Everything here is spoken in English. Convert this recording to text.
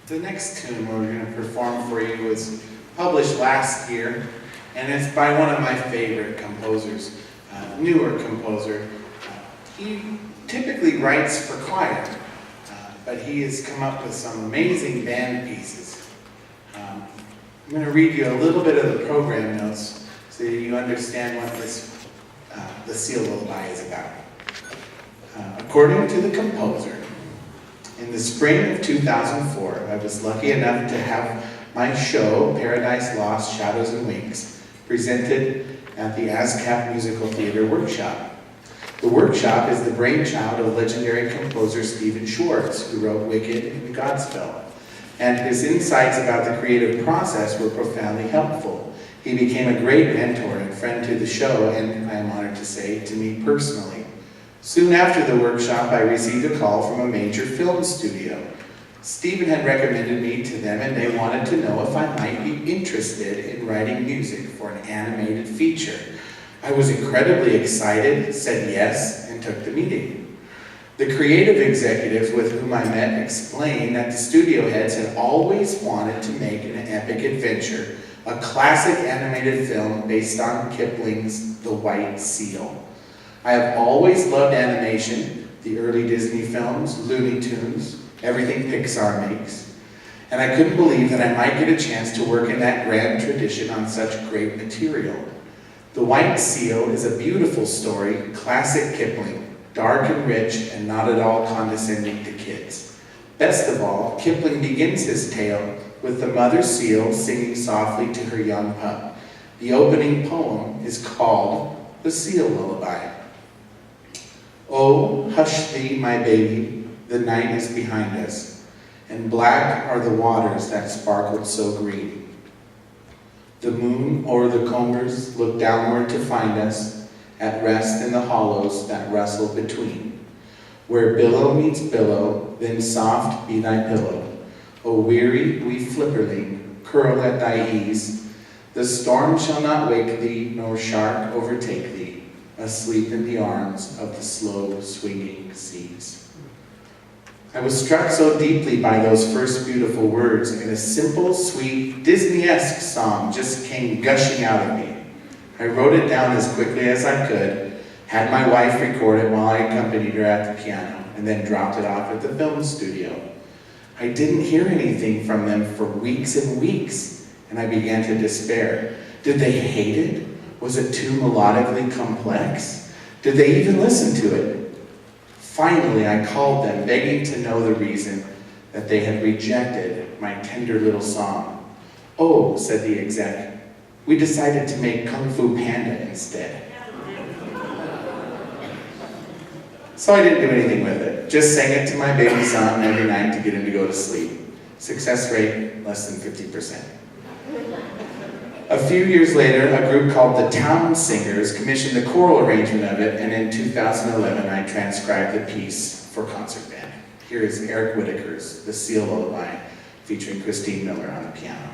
The next tune we're going to perform for you was published last year, and it's by one of my favorite composers, newer composer. He typically writes for choir, but he has come up with some amazing band pieces. I'm going to read you a little bit of the program notes so that you understand what the Seal Lullabye is about. According to the composer, in the spring of 2004, I was lucky enough to have my show, Paradise Lost, Shadows and Wings, presented at the ASCAP Musical Theater Workshop. The workshop is the brainchild of legendary composer Stephen Schwartz, who wrote Wicked and Godspell, and his insights about the creative process were profoundly helpful. He became a great mentor and friend to the show, and I am honored to say, to me personally. Soon after the workshop, I received a call from a major film studio. Stephen had recommended me to them, and they wanted to know if I might be interested in writing music for an animated feature. I was incredibly excited, said yes, and took the meeting. The creative executives with whom I met explained that the studio heads had always wanted to make an epic adventure, a classic animated film based on Kipling's The White Seal. I have always loved animation, the early Disney films, Looney Tunes, everything Pixar makes, and I couldn't believe that I might get a chance to work in that grand tradition on such great material. The White Seal is a beautiful story, classic Kipling, dark and rich and not at all condescending to kids. Best of all, Kipling begins his tale with the mother seal singing softly to her young pup. The opening poem is called The Seal Lullabye. Oh, hush thee, my baby, the night is behind us, and black are the waters that sparkled so green. The moon o'er the combers looked downward to find us, at rest in the hollows that rustle between. Where billow meets billow, then soft be thy pillow. O weary, wee flipperling, curl at thy ease. The storm shall not wake thee, nor shark overtake thee, asleep in the arms of the slow swinging seas. I was struck so deeply by those first beautiful words, and a simple, sweet, Disney-esque song just came gushing out of me. I wrote it down as quickly as I could, had my wife record it while I accompanied her at the piano, and then dropped it off at the film studio. I didn't hear anything from them for weeks and weeks, and I began to despair. Did they hate it? Was it too melodically complex? Did they even listen to it? Finally, I called them, begging to know the reason that they had rejected my tender little song. Oh, said the exec, we decided to make Kung Fu Panda instead. So I didn't do anything with it. Just sang it to my baby son every night to get him to go to sleep. Success rate, less than 50%. A few years later, a group called the Town Singers commissioned the choral arrangement of it, and in 2011, I transcribed the piece for concert band. Here is Eric Whitacre's The Seal Lullabye, featuring Christine Miller on the piano.